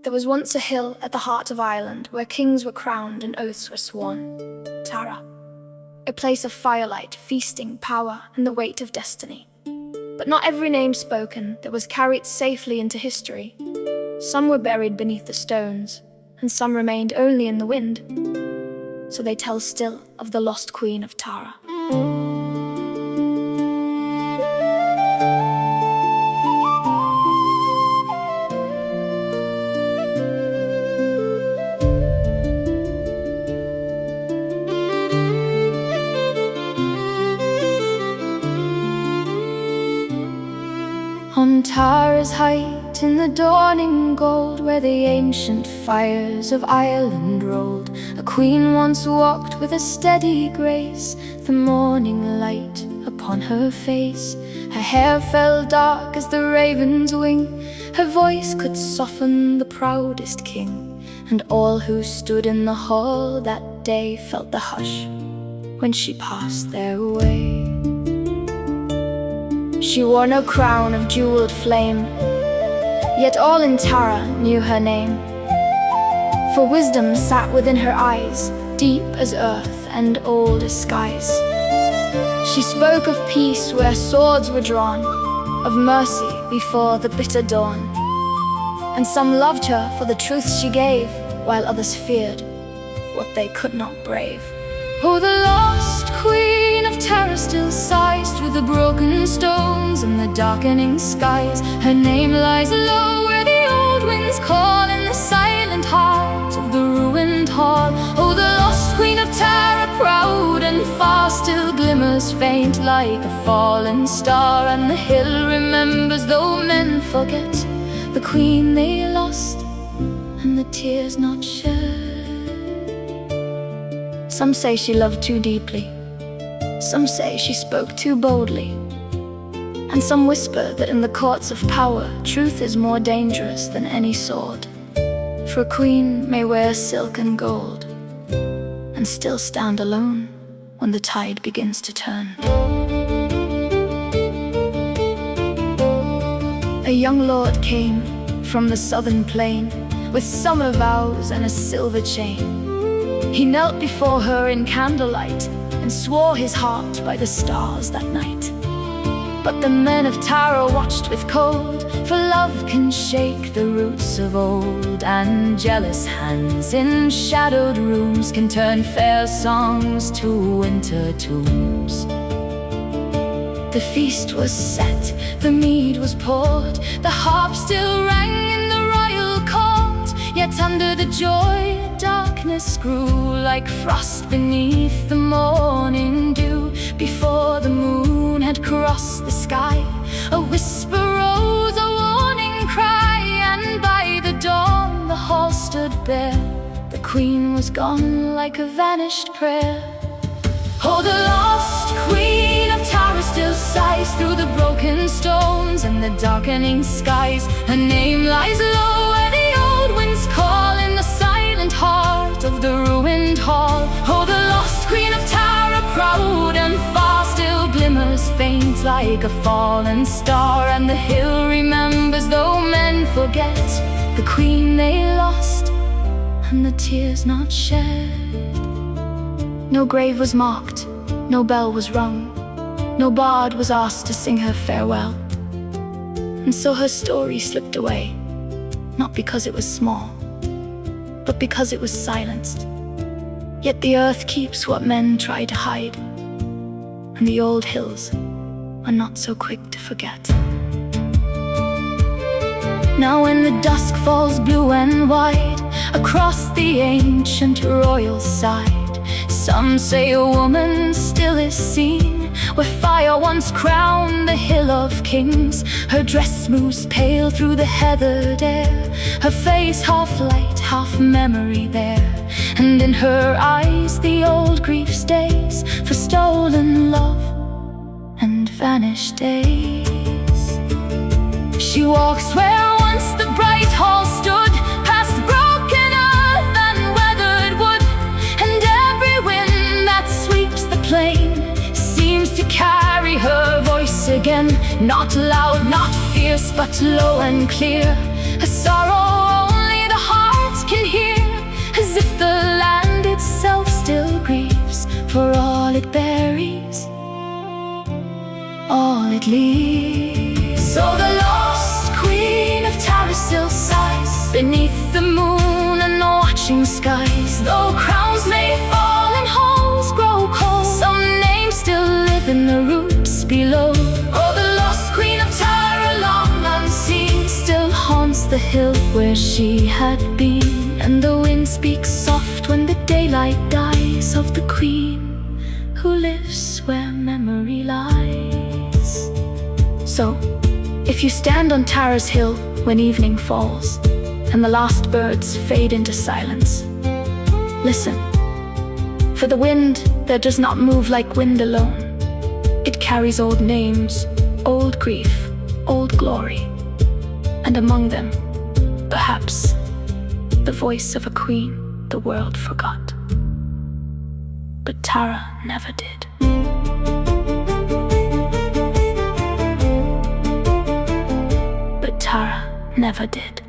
There was once a hill at the heart of Ireland where kings were crowned and oaths were sworn. Tara. A place of firelight, feasting, power, and the weight of destiny. But not every name spoken that was carried safely into history. Some were buried beneath the stones, and some remained only in the wind. So they tell still of the lost queen of Tara. On Tara's height, in the dawning gold, where the ancient fires of Ireland rolled, a queen once walked with a steady grace, the morning light upon her face. Her hair fell dark as the raven's wing, her voice could soften the proudest king, and all who stood in the hall that day felt the hush when she passed their way. She wore no crown of jeweled flame, yet all in Tara knew her name. For wisdom sat within her eyes, deep as earth and old as skies. She spoke of peace where swords were drawn, of mercy before the bitter dawn. And some loved her for the truth she gave, while others feared what they could not brave. Oh, the lost queen of Tara still sighs through the broken stones and the darkening skies. Her name lies low where the old winds call, in the silent heart of the ruined hall. Oh, the lost queen of Tara, proud and far, still glimmers faint like a fallen star. And the hill remembers, though men forget, the queen they lost and the tears not shed. Some say she loved too deeply, some say she spoke too boldly, and some whisper that in the courts of power truth is more dangerous than any sword. For a queen may wear silk and gold and still stand alone when the tide begins to turn. A young lord came from the southern plain with summer vows and a silver chain. He knelt before her in candlelight and swore his heart by the stars that night. But the men of Tara watched with cold, for love can shake the roots of old, and jealous hands in shadowed rooms can turn fair songs to winter tombs. The feast was set, the mead was poured, the harp still rang in the royal court. Yet under the joy darkness grew, like frost beneath the morning dew. Before the moon had crossed the sky, a whisper rose, a warning cry, and by the dawn the hall stood bare. The queen was gone like a vanished prayer. Oh, the lost queen of Tara still sighs through the broken stones and the darkening skies. Her name lies low where the old winds call, in the silent heart of the ruined hall. Oh, the lost queen of Tara, proud and far, still glimmers faint like a fallen star. And the hill remembers, though men forget, the queen they lost and the tears not shed. No grave was marked, no bell was rung, no bard was asked to sing her farewell. And so her story slipped away, not because it was small, but because it was silenced. Yet the earth keeps what men try to hide, and the old hills are not so quick to forget. Now when the dusk falls blue and wide across the ancient royal side, some say a woman still is seen where fire once crowned the hill of kings. Her dress moves pale through the heathered air, her face half light, half memory there. And in her eyes the old grief stays, for stolen love and vanished days. She walks where once the bright hall stood, past broken earth and weathered wood, and every wind that sweeps the plain seems to carry her voice again. Not loud, not fierce, but low and clear, a sorrow only the all it leaves. So the lost queen of Tara still sighs beneath the moon and the watching skies. Though crowns may fall and halls grow cold, some names still live in the roots below. Oh, the lost queen of Tara, long unseen, still haunts the hill where she had been. And the wind speaks soft when the daylight dies of the queen who lives where memory lies. So, if you stand on Tara's hill when evening falls and the last birds fade into silence, listen, for the wind that does not move like wind alone. It carries old names, old grief, old glory, and among them, perhaps, the voice of a queen the world forgot. But Tara never did. But Tara never did.